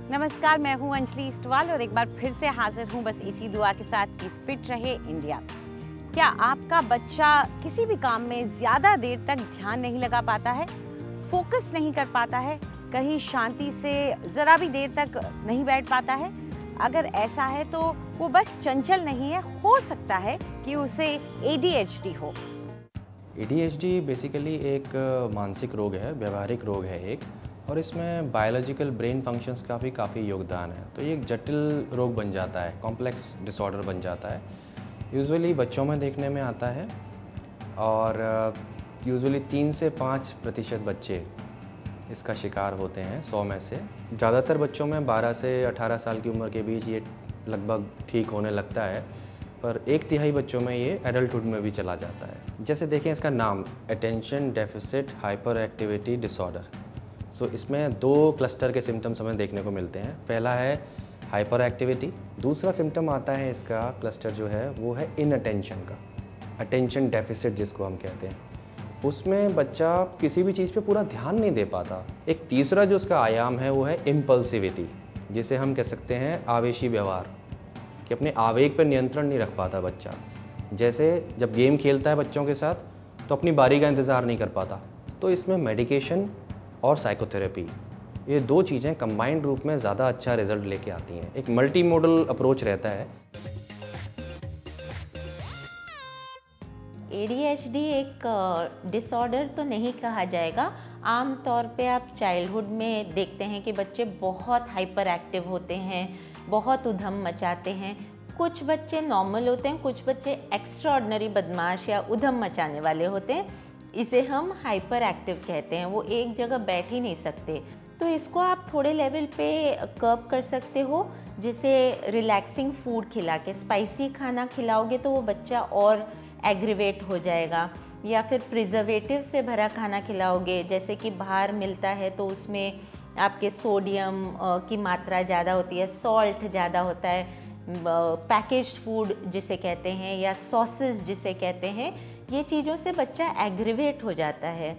नमस्कार, मैं हूं अंजलि इस्टवाल और एक बार फिर से हाजिर हूं बस इसी दुआ के साथ कि फिट रहे इंडिया। क्या आपका बच्चा किसी भी काम में ज्यादा देर तक ध्यान नहीं लगा पाता है, फोकस नहीं कर पाता है, कहीं शांति से जरा भी देर तक नहीं बैठ पाता है? अगर ऐसा है तो वो बस चंचल नहीं है, हो सकता है कि उसे ADHD हो। ADHD बेसिकली एक मानसिक रोग है, व्यवहारिक रोग है एक, और इसमें बायोलॉजिकल ब्रेन फंक्शंस का भी काफ़ी योगदान है। तो ये एक जटिल रोग बन जाता है, कॉम्प्लेक्स डिसऑर्डर बन जाता है। यूजुअली बच्चों में देखने में आता है और यूजुअली 3 से 5% बच्चे इसका शिकार होते हैं 100 में से। ज़्यादातर बच्चों में 12 से 18 साल की उम्र के बीच ये लगभग ठीक होने लगता है, पर 1/3 बच्चों में ये एडल्टहुड में भी चला जाता है। जैसे देखें इसका नाम, attention deficit hyperactivity disorder. So इसमें 2 क्लस्टर के सिम्टम्स हमें देखने को मिलते हैं। पहला है हाइपर एक्टिविटी, दूसरा सिम्टम आता है इसका क्लस्टर जो है वो है इनअटेंशन का, अटेंशन डेफिसिट जिसको हम कहते हैं। उसमें बच्चा किसी भी चीज़ पे पूरा ध्यान नहीं दे पाता। एक तीसरा जो उसका आयाम है वो है इम्पल्सिविटी, जिसे हम कह सकते हैं आवेशी व्यवहार, कि अपने आवेग पर नियंत्रण नहीं रख पाता बच्चा। जैसे जब गेम खेलता है बच्चों के साथ तो अपनी बारी का इंतज़ार नहीं कर पाता। तो इसमें मेडिकेशन और साइकोथेरेपी, ये 2 चीज़ें कंबाइंड रूप में ज़्यादा अच्छा रिजल्ट लेके आती हैं। एक मल्टी मोडल अप्रोच रहता है। ADHD एक डिसऑर्डर तो नहीं कहा जाएगा। आम तौर पे आप चाइल्डहुड में देखते हैं कि बच्चे बहुत हाइपर एक्टिव होते हैं, बहुत उधम मचाते हैं। कुछ बच्चे नॉर्मल होते हैं, कुछ बच्चे एक्स्ट्राऑर्डिनरी बदमाश या उधम मचाने वाले होते हैं। इसे हम हाइपर एक्टिव कहते हैं। वो एक जगह बैठ ही नहीं सकते। तो इसको आप थोड़े लेवल पे कर्ब कर सकते हो, जिसे रिलैक्सिंग फूड खिला के, स्पाइसी खाना खिलाओगे तो वो बच्चा और एग्रीवेट हो जाएगा। या फिर प्रिजर्वेटिव से भरा खाना खिलाओगे, जैसे कि बाहर मिलता है तो उसमें आपके सोडियम की मात्रा ज़्यादा होती है, सॉल्ट ज़्यादा होता है, पैकेज्ड फूड जिसे कहते हैं या सॉसेस जिसे कहते हैं, ये चीज़ों से बच्चा एग्रीवेट हो जाता है।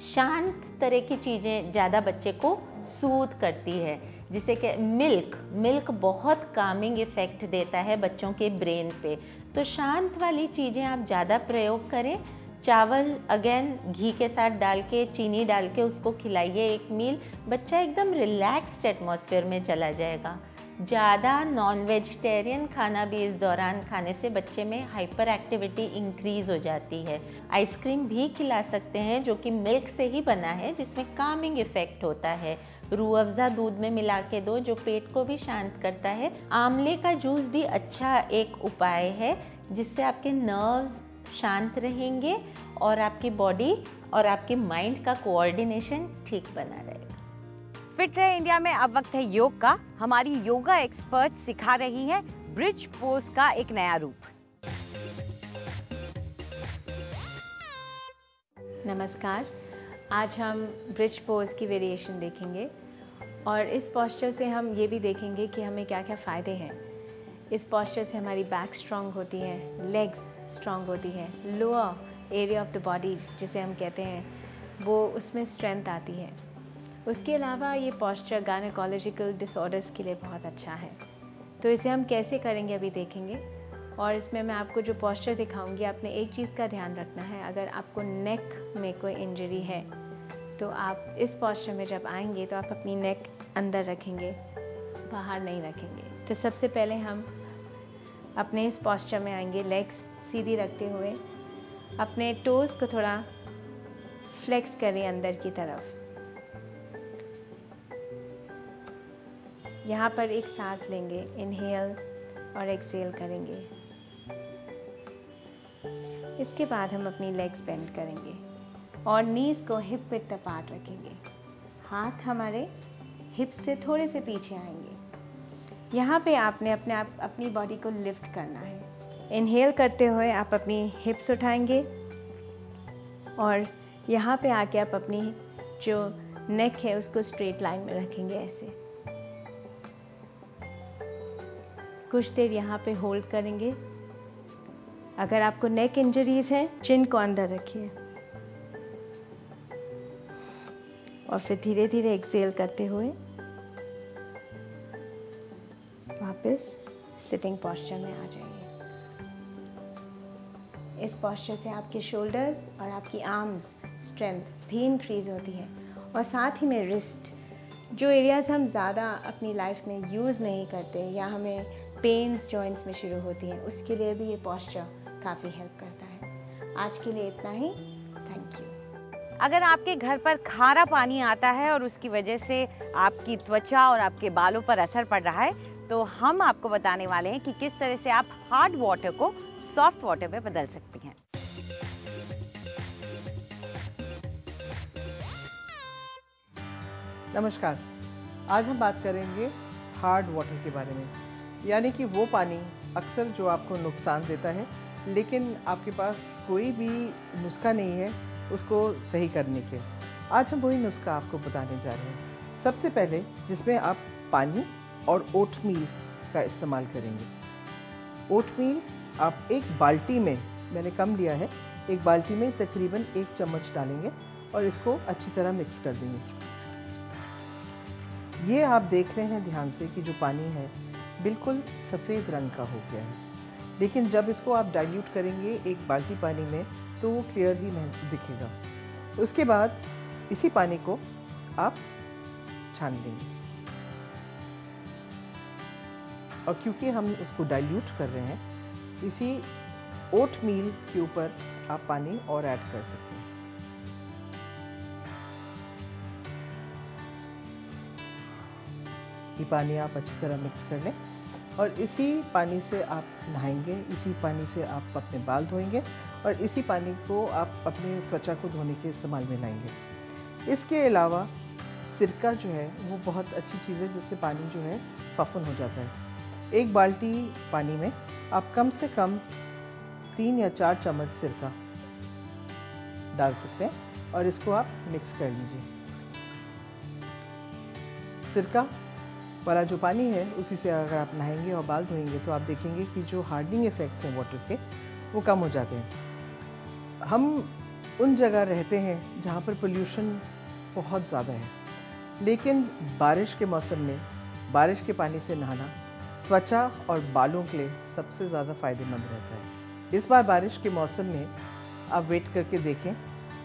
शांत तरह की चीज़ें ज़्यादा बच्चे को सूद करती है, जिसे कि मिल्क बहुत कामिंग इफ़ेक्ट देता है बच्चों के ब्रेन पे। तो शांत वाली चीज़ें आप ज़्यादा प्रयोग करें। चावल अगेन घी के साथ डाल के, चीनी डाल के उसको खिलाइए एक मील, बच्चा एकदम रिलैक्स्ड एटमॉस्फेयर में चला जाएगा। ज़्यादा नॉन वेजिटेरियन खाना भी इस दौरान खाने से बच्चे में हाइपर एक्टिविटी इंक्रीज़ हो जाती है। आइसक्रीम भी खिला सकते हैं जो कि मिल्क से ही बना है, जिसमें कामिंग इफ़ेक्ट होता है। रूह अफ़ज़ा दूध में मिला के दो, जो पेट को भी शांत करता है। आंवले का जूस भी अच्छा एक उपाय है, जिससे आपके नर्व्स शांत रहेंगे और आपकी बॉडी और आपके माइंड का कोऑर्डिनेशन ठीक बना रहेगा। फिट रहे इंडिया में अब वक्त है योग का। हमारी योगा एक्सपर्ट सिखा रही है ब्रिज पोज का एक नया रूप। नमस्कार, आज हम ब्रिज पोज की वेरिएशन देखेंगे और इस पोस्चर से हम ये भी देखेंगे कि हमें क्या क्या फ़ायदे हैं। इस पोस्चर से हमारी बैक स्ट्रॉन्ग होती है, लेग्स स्ट्रॉन्ग होती है, lower area of the body जिसे हम कहते हैं वो उसमें स्ट्रेंथ आती है। उसके अलावा ये पोस्चर गायनेकोलॉजिकल डिसऑर्डर्स के लिए बहुत अच्छा है। तो इसे हम कैसे करेंगे अभी देखेंगे। और इसमें मैं आपको जो पोस्चर दिखाऊंगी, आपने एक चीज़ का ध्यान रखना है, अगर आपको नेक में कोई इंजरी है तो आप इस पोस्चर में जब आएंगे तो आप अपनी नेक अंदर रखेंगे, बाहर नहीं रखेंगे। तो सबसे पहले हम अपने इस पोस्चर में आएंगे, लेग्स सीधी रखते हुए अपने टोज़ को थोड़ा फ्लेक्स करें अंदर की तरफ। यहाँ पर एक सांस लेंगे, इनहेल और एक्सहेल करेंगे। इसके बाद हम अपनी लेग्स बेंड करेंगे और नीज़ को हिप विड्थ अपार्ट रखेंगे। हाथ हमारे हिप से थोड़े से पीछे आएंगे। यहाँ पे आपने अपनी बॉडी को लिफ्ट करना है। इनहेल करते हुए आप अपनी हिप्स उठाएंगे और यहाँ पे आके आप अपनी जो नेक है उसको स्ट्रेट लाइन में रखेंगे ऐसे। कुछ देर यहाँ पे होल्ड करेंगे। अगर आपको नेक इंजरीज हैं, चिन को अंदर रखिए और फिर धीरे धीरे एक्सेल करते हुए वापस सिटिंग पोस्चर में आ जाइए। इस पोस्चर से आपके शोल्डर्स और आपकी आर्म्स स्ट्रेंथ भी इंक्रीज़ होती है और साथ ही में रिस्ट, जो एरियाज़ हम ज़्यादा अपनी लाइफ में यूज़ नहीं करते या हमें पेन्स जॉइंट्स में शुरू होती हैं, उसके लिए भी ये पोस्चर काफ़ी हेल्प करता है। आज के लिए इतना ही। Thank you. अगर आपके घर पर खारा पानी आता है और उसकी वजह से आपकी त्वचा और आपके बालों पर असर पड़ रहा है, तो हम आपको बताने वाले हैं कि किस तरह से आप हार्ड वाटर को सॉफ्ट वाटर में बदल सकती हैं। नमस्कार, आज हम बात करेंगे हार्ड वाटर के बारे में, यानी कि वो पानी अक्सर जो आपको नुकसान देता है लेकिन आपके पास कोई भी नुस्खा नहीं है उसको सही करने के। आज हम वही नुस्खा आपको बताने जा रहे हैं। सबसे पहले जिसमें आप पानी और ओटमील का इस्तेमाल करेंगे। ओटमील आप एक बाल्टी में, मैंने कम लिया है, एक बाल्टी में तकरीबन 1 चम्मच डालेंगे और इसको अच्छी तरह मिक्स कर देंगे। ये आप देख रहे हैं ध्यान से कि जो पानी है बिल्कुल सफ़ेद रंग का हो गया है, लेकिन जब इसको आप डाइल्यूट करेंगे एक बाल्टी पानी में तो वो क्लियरली नहीं दिखेगा। उसके बाद इसी पानी को आप छान लेंगे और क्योंकि हम इसको डाइल्यूट कर रहे हैं, इसी ओटमील के ऊपर आप पानी और ऐड कर सकते हैं। ये पानी आप अच्छी तरह मिक्स कर लें और इसी पानी से आप नहाएंगे, इसी पानी से आप अपने बाल धोएंगे और इसी पानी को आप अपनी त्वचा को धोने के इस्तेमाल में लाएंगे। इसके अलावा सिरका जो है वो बहुत अच्छी चीज़ है जिससे पानी जो है सॉफ्टन हो जाता है। एक बाल्टी पानी में आप कम से कम 3 या 4 चम्मच सिरका डाल सकते हैं और इसको आप मिक्स कर लीजिए। सिरका वाला जो पानी है उसी से अगर आप नहाएंगे और बाल धोएंगे तो आप देखेंगे कि जो हार्डनिंग इफ़ेक्ट्स हैं वाटर के वो कम हो जाते हैं। हम उन जगह रहते हैं जहाँ पर पोल्यूशन बहुत ज़्यादा है, लेकिन बारिश के मौसम में बारिश के पानी से नहाना त्वचा और बालों के लिए सबसे ज़्यादा फ़ायदेमंद रहता है। इस बार बारिश के मौसम में आप वेट करके देखें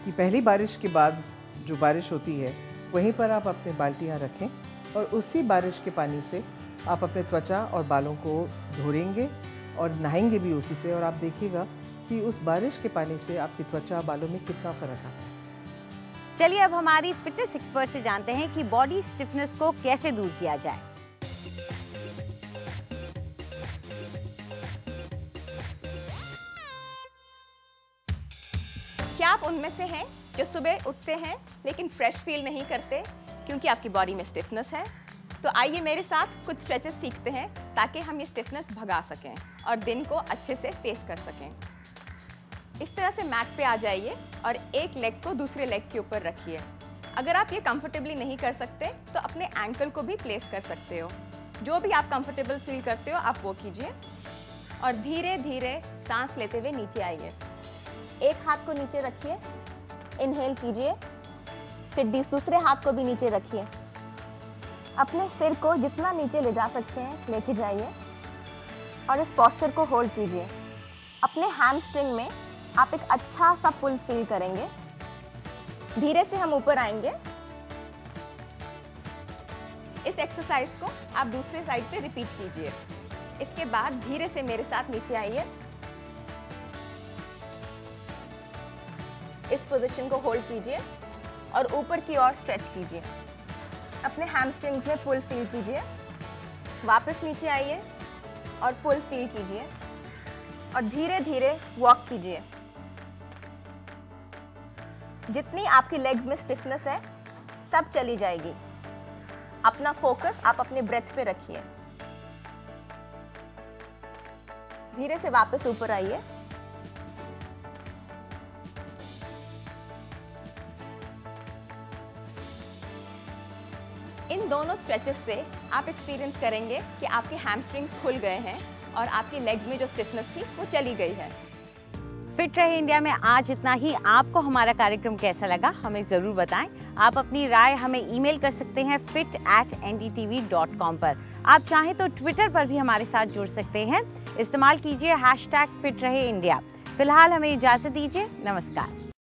कि पहली बारिश के बाद जो बारिश होती है वहीं पर आप अपने बाल्टियाँ रखें और उसी बारिश के पानी से आप अपने त्वचा और बालों को धोएंगे और नहाएंगे भी उसी से, और आप देखिएगा कि उस बारिश के पानी से आपकी त्वचा बालों में कितना फ़र्क आता है। चलिए अब हमारी फिटनेस एक्सपर्ट से जानते हैं कि बॉडी स्टिफनेस को कैसे दूर किया जाए। क्या आप उनमें से हैं जो सुबह उठते हैं लेकिन फ्रेश फील नहीं करते क्योंकि आपकी बॉडी में स्टिफनेस है? तो आइए मेरे साथ कुछ स्ट्रेचेस सीखते हैं ताकि हम ये स्टिफनेस भगा सकें और दिन को अच्छे से फेस कर सकें। इस तरह से मैट पे आ जाइए और एक लेग को दूसरे लेग के ऊपर रखिए। अगर आप ये कंफर्टेबली नहीं कर सकते तो अपने एंकल को भी प्लेस कर सकते हो। जो भी आप कंफर्टेबल फील करते हो आप वो कीजिए और धीरे धीरे सांस लेते हुए नीचे आइए। एक हाथ को नीचे रखिए, इनहेल कीजिए, फिर दूसरे हाथ को भी नीचे रखिए। अपने सिर को जितना नीचे ले जा सकते हैं लेके जाइए और इस पोस्चर को होल्ड कीजिए। अपने हैमस्ट्रिंग में आप एक अच्छा सा पुल फील करेंगे। धीरे से हम ऊपर आएंगे। इस एक्सरसाइज को आप दूसरे साइड पे रिपीट कीजिए। इसके बाद धीरे से मेरे साथ नीचे आइए। इस पोजीशन को होल्ड कीजिए और ऊपर की ओर स्ट्रेच कीजिए। अपने हैमस्ट्रिंग्स में पुल फील कीजिए। वापस नीचे आइए और पुल फील कीजिए और धीरे धीरे वॉक कीजिए। जितनी आपकी लेग्स में स्टिफनेस है सब चली जाएगी। अपना फोकस आप अपने ब्रेथ पे रखिए। धीरे से वापस ऊपर आइए। इन दोनों स्ट्रेचेस से आप एक्सपीरियंस करेंगे कि आपके हैमस्ट्रिंग्स खुल गए हैं और आपकी लेग्स में जो स्टिफनेस थी वो चली गई है। फिट रहे इंडिया में आज इतना ही। आपको हमारा कार्यक्रम कैसा लगा हमें ज़रूर बताएं। आप अपनी राय हमें ईमेल कर सकते हैं fit@ndtv.com पर। आप चाहें तो ट्विटर पर भी हमारे साथ जुड़ सकते हैं। इस्तेमाल कीजिए #फिट रहे इंडिया। फिलहाल हमें इजाज़त दीजिए। नमस्कार।